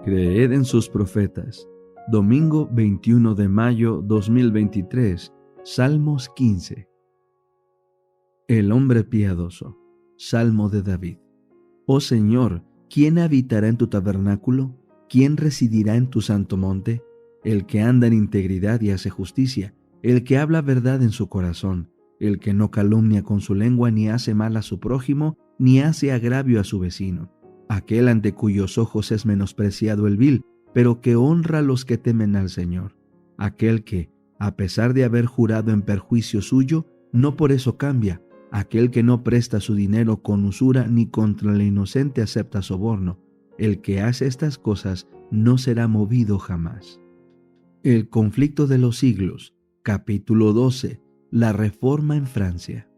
Creed en sus profetas. Domingo 21 de mayo 2023, Salmos 15. El hombre piadoso. Salmo de David. Oh Señor, ¿quién habitará en tu tabernáculo? ¿Quién residirá en tu santo monte? El que anda en integridad y hace justicia, el que habla verdad en su corazón, el que no calumnia con su lengua, ni hace mal a su prójimo, ni hace agravio a su vecino. Aquel ante cuyos ojos es menospreciado el vil, pero que honra a los que temen al Señor. Aquel que, a pesar de haber jurado en perjuicio suyo, no por eso cambia. Aquel que no presta su dinero con usura, ni contra el inocente acepta soborno. El que hace estas cosas no será movido jamás. El conflicto de los siglos, capítulo 12. La reforma en Francia.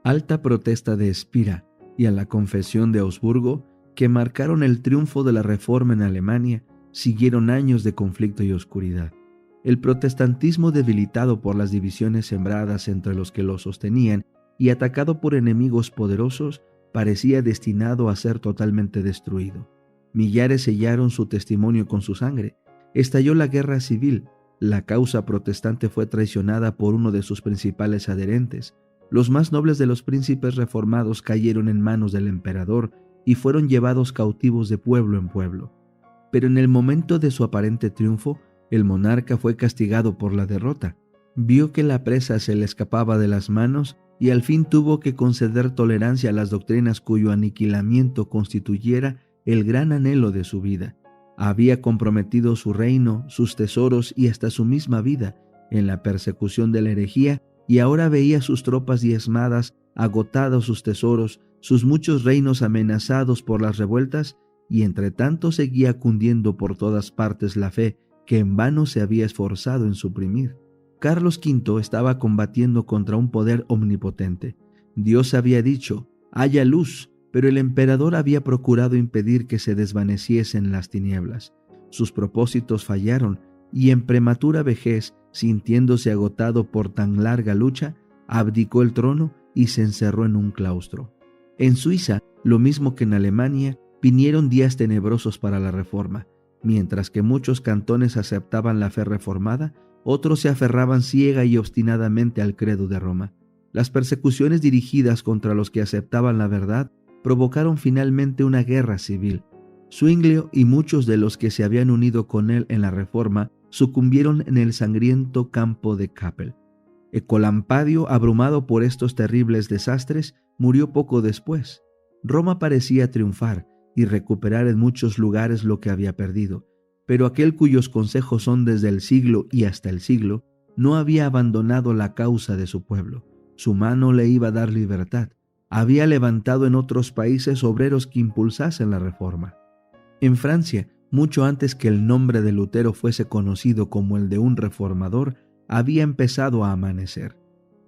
Alta protesta de Spira y a la confesión de Augsburgo, que marcaron el triunfo de la reforma en Alemania, siguieron años de conflicto y oscuridad. El protestantismo, debilitado por las divisiones sembradas entre los que lo sostenían y atacado por enemigos poderosos, parecía destinado a ser totalmente destruido. Millares sellaron su testimonio con su sangre. Estalló la guerra civil. La causa protestante fue traicionada por uno de sus principales adherentes. Los más nobles de los príncipes reformados cayeron en manos del emperador y fueron llevados cautivos de pueblo en pueblo. Pero en el momento de su aparente triunfo, el monarca fue castigado por la derrota. Vio que la presa se le escapaba de las manos y al fin tuvo que conceder tolerancia a las doctrinas cuyo aniquilamiento constituyera el gran anhelo de su vida. Había comprometido su reino, sus tesoros y hasta su misma vida en la persecución de la herejía, y ahora veía sus tropas diezmadas, agotados sus tesoros, sus muchos reinos amenazados por las revueltas, y entre tanto seguía cundiendo por todas partes la fe que en vano se había esforzado en suprimir. Carlos V estaba combatiendo contra un poder omnipotente. Dios había dicho, haya luz, pero el emperador había procurado impedir que se desvaneciesen las tinieblas. Sus propósitos fallaron, y en prematura vejez, sintiéndose agotado por tan larga lucha, abdicó el trono y se encerró en un claustro. En Suiza, lo mismo que en Alemania, vinieron días tenebrosos para la reforma. Mientras que muchos cantones aceptaban la fe reformada, otros se aferraban ciega y obstinadamente al credo de Roma. Las persecuciones dirigidas contra los que aceptaban la verdad provocaron finalmente una guerra civil. Zwinglio y muchos de los que se habían unido con él en la reforma sucumbieron en el sangriento campo de Kappel. Ecolampadio, abrumado por estos terribles desastres, murió poco después. Roma parecía triunfar y recuperar en muchos lugares lo que había perdido, pero aquel cuyos consejos son desde el siglo y hasta el siglo, no había abandonado la causa de su pueblo. Su mano le iba a dar libertad. Había levantado en otros países obreros que impulsasen la reforma. En Francia, mucho antes que el nombre de Lutero fuese conocido como el de un reformador, había empezado a amanecer.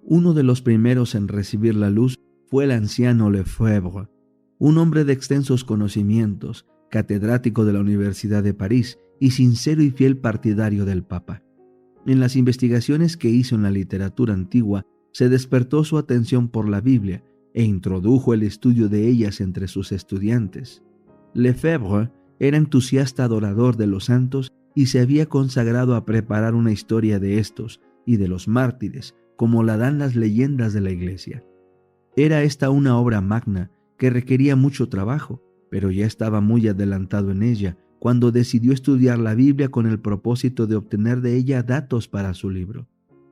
Uno de los primeros en recibir la luz fue el anciano Lefebvre, un hombre de extensos conocimientos, catedrático de la Universidad de París y sincero y fiel partidario del Papa. En las investigaciones que hizo en la literatura antigua, se despertó su atención por la Biblia e introdujo el estudio de ellas entre sus estudiantes. Lefebvre era entusiasta adorador de los santos y se había consagrado a preparar una historia de estos y de los mártires, como la dan las leyendas de la Iglesia. Era esta una obra magna que requería mucho trabajo, pero ya estaba muy adelantado en ella cuando decidió estudiar la Biblia con el propósito de obtener de ella datos para su libro.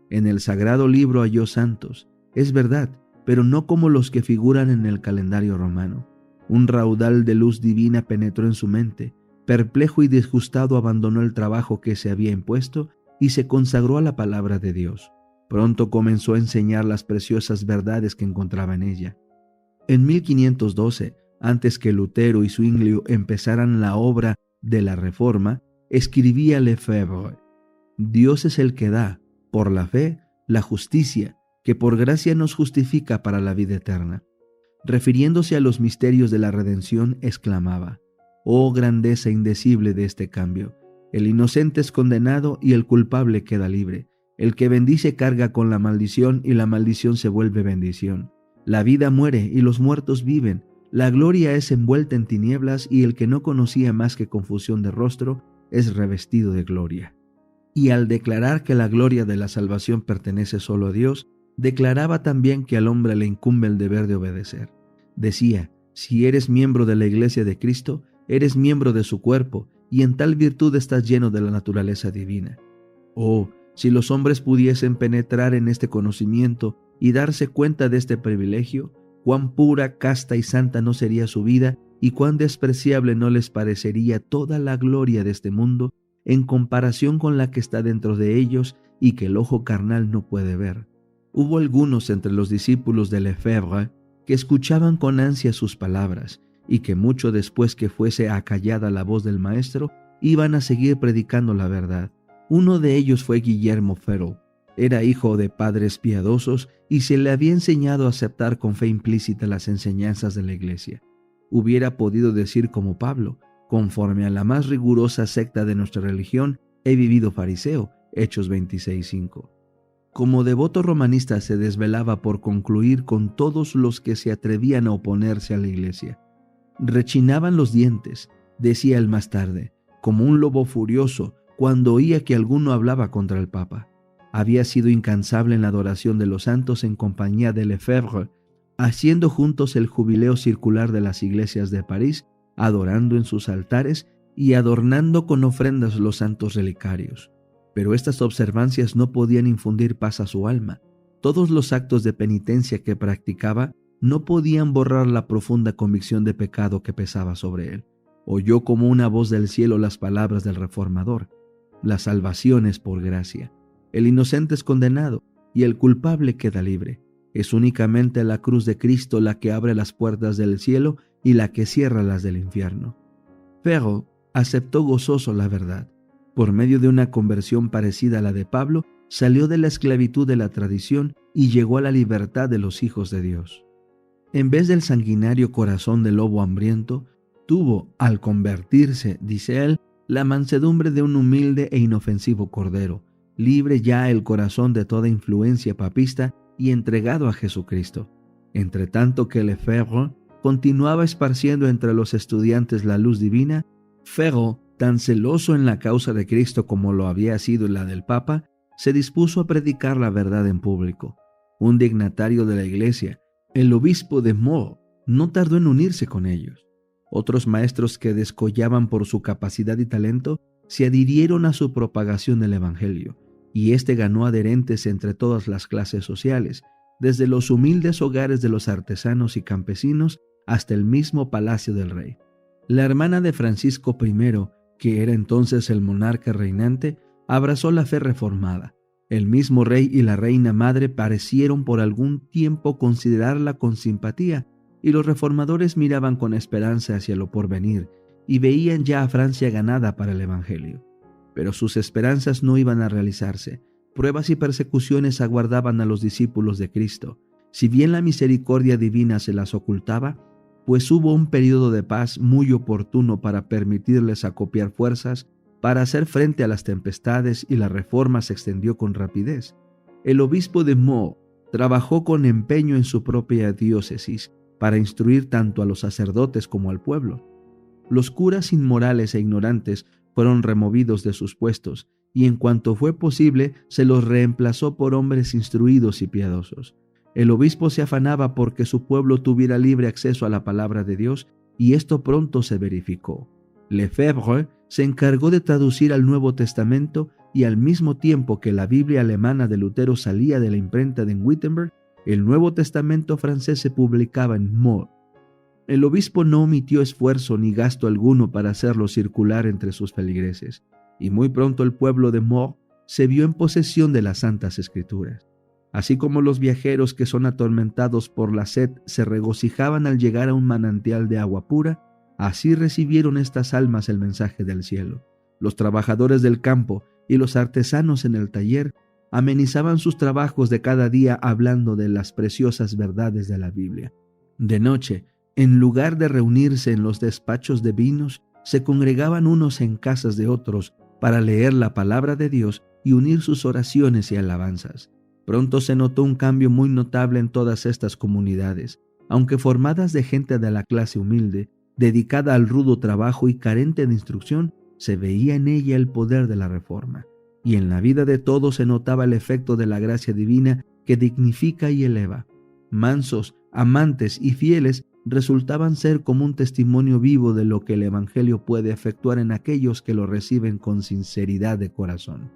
En el sagrado libro halló santos, es verdad, pero no como los que figuran en el calendario romano. Un raudal de luz divina penetró en su mente. Perplejo y disgustado abandonó el trabajo que se había impuesto y se consagró a la palabra de Dios. Pronto comenzó a enseñar las preciosas verdades que encontraba en ella. En 1512, antes que Lutero y Zwinglio empezaran la obra de la Reforma, escribía Lefebvre: Dios es el que da, por la fe, la justicia, que por gracia nos justifica para la vida eterna. Refiriéndose a los misterios de la redención, exclamaba: Oh grandeza indecible de este cambio. El inocente es condenado y el culpable queda libre. El que bendice carga con la maldición y la maldición se vuelve bendición. La vida muere y los muertos viven. La gloria es envuelta en tinieblas y el que no conocía más que confusión de rostro es revestido de gloria. Y al declarar que la gloria de la salvación pertenece solo a Dios, declaraba también que al hombre le incumbe el deber de obedecer. Decía: si eres miembro de la iglesia de Cristo, eres miembro de su cuerpo, y en tal virtud estás lleno de la naturaleza divina. Oh, si los hombres pudiesen penetrar en este conocimiento y darse cuenta de este privilegio, cuán pura, casta y santa no sería su vida, y cuán despreciable no les parecería toda la gloria de este mundo en comparación con la que está dentro de ellos y que el ojo carnal no puede ver. Hubo algunos entre los discípulos de Lefebvre que escuchaban con ansia sus palabras, y que mucho después que fuese acallada la voz del maestro, iban a seguir predicando la verdad. Uno de ellos fue Guillermo Farel. Era hijo de padres piadosos y se le había enseñado a aceptar con fe implícita las enseñanzas de la iglesia. Hubiera podido decir como Pablo: conforme a la más rigurosa secta de nuestra religión, he vivido fariseo, Hechos 26:5. Como devoto romanista se desvelaba por concluir con todos los que se atrevían a oponerse a la iglesia. Rechinaban los dientes, decía él más tarde, como un lobo furioso cuando oía que alguno hablaba contra el Papa. Había sido incansable en la adoración de los santos en compañía de Lefebvre, haciendo juntos el jubileo circular de las iglesias de París, adorando en sus altares y adornando con ofrendas los santos relicarios. Pero estas observancias no podían infundir paz a su alma. Todos los actos de penitencia que practicaba no podían borrar la profunda convicción de pecado que pesaba sobre él. Oyó como una voz del cielo las palabras del Reformador: la salvación es por gracia. El inocente es condenado y el culpable queda libre. Es únicamente la cruz de Cristo la que abre las puertas del cielo y la que cierra las del infierno. Farel aceptó gozoso la verdad. Por medio de una conversión parecida a la de Pablo, salió de la esclavitud de la tradición y llegó a la libertad de los hijos de Dios. En vez del sanguinario corazón del lobo hambriento, tuvo, al convertirse, dice él, la mansedumbre de un humilde e inofensivo cordero, libre ya el corazón de toda influencia papista y entregado a Jesucristo. Entre tanto que Lefebvre continuaba esparciendo entre los estudiantes la luz divina, Farel, tan celoso en la causa de Cristo como lo había sido la del Papa, se dispuso a predicar la verdad en público. Un dignatario de la iglesia, el obispo de Meaux, no tardó en unirse con ellos. Otros maestros que descollaban por su capacidad y talento se adhirieron a su propagación del evangelio, y éste ganó adherentes entre todas las clases sociales, desde los humildes hogares de los artesanos y campesinos hasta el mismo palacio del rey. La hermana de Francisco I, que era entonces el monarca reinante, abrazó la fe reformada. El mismo rey y la reina madre parecieron por algún tiempo considerarla con simpatía, y los reformadores miraban con esperanza hacia lo porvenir y veían ya a Francia ganada para el evangelio. Pero sus esperanzas no iban a realizarse. Pruebas y persecuciones aguardaban a los discípulos de Cristo. Si bien la misericordia divina se las ocultaba, pues hubo un período de paz muy oportuno para permitirles acopiar fuerzas para hacer frente a las tempestades, y la reforma se extendió con rapidez. El obispo de Meaux trabajó con empeño en su propia diócesis para instruir tanto a los sacerdotes como al pueblo. Los curas inmorales e ignorantes fueron removidos de sus puestos, y en cuanto fue posible se los reemplazó por hombres instruidos y piadosos. El obispo se afanaba porque su pueblo tuviera libre acceso a la palabra de Dios, y esto pronto se verificó. Lefebvre se encargó de traducir al Nuevo Testamento, y al mismo tiempo que la Biblia alemana de Lutero salía de la imprenta de Wittenberg, el Nuevo Testamento francés se publicaba en Meaux. El obispo no omitió esfuerzo ni gasto alguno para hacerlo circular entre sus feligreses, y muy pronto el pueblo de Meaux se vio en posesión de las Santas Escrituras. Así como los viajeros que son atormentados por la sed se regocijaban al llegar a un manantial de agua pura, así recibieron estas almas el mensaje del cielo. Los trabajadores del campo y los artesanos en el taller amenizaban sus trabajos de cada día hablando de las preciosas verdades de la Biblia. De noche, en lugar de reunirse en los despachos de vinos, se congregaban unos en casas de otros para leer la palabra de Dios y unir sus oraciones y alabanzas. Pronto se notó un cambio muy notable en todas estas comunidades. aunque formadas de gente de la clase humilde, dedicada al rudo trabajo y carente de instrucción, se veía en ella el poder de la reforma, y en la vida de todos se notaba el efecto de la gracia divina que dignifica y eleva. Mansos, amantes y fieles resultaban ser como un testimonio vivo de lo que el Evangelio puede efectuar en aquellos que lo reciben con sinceridad de corazón.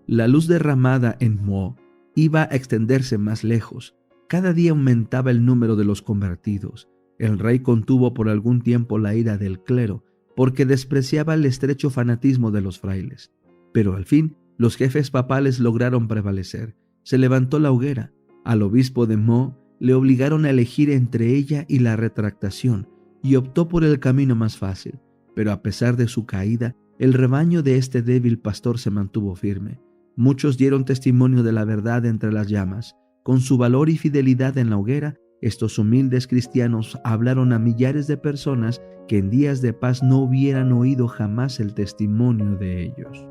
La luz derramada en Mo iba a extenderse más lejos. Cada día aumentaba el número de los convertidos. El rey contuvo por algún tiempo la ira del clero, porque despreciaba el estrecho fanatismo de los frailes. Pero al fin, los jefes papales lograron prevalecer. Se levantó la hoguera. Al obispo de Mo le obligaron a elegir entre ella y la retractación, y optó por el camino más fácil. Pero a pesar de su caída, el rebaño de este débil pastor se mantuvo firme. Muchos dieron testimonio de la verdad entre las llamas. Con su valor y fidelidad en la hoguera, estos humildes cristianos hablaron a millares de personas que en días de paz no hubieran oído jamás el testimonio de ellos.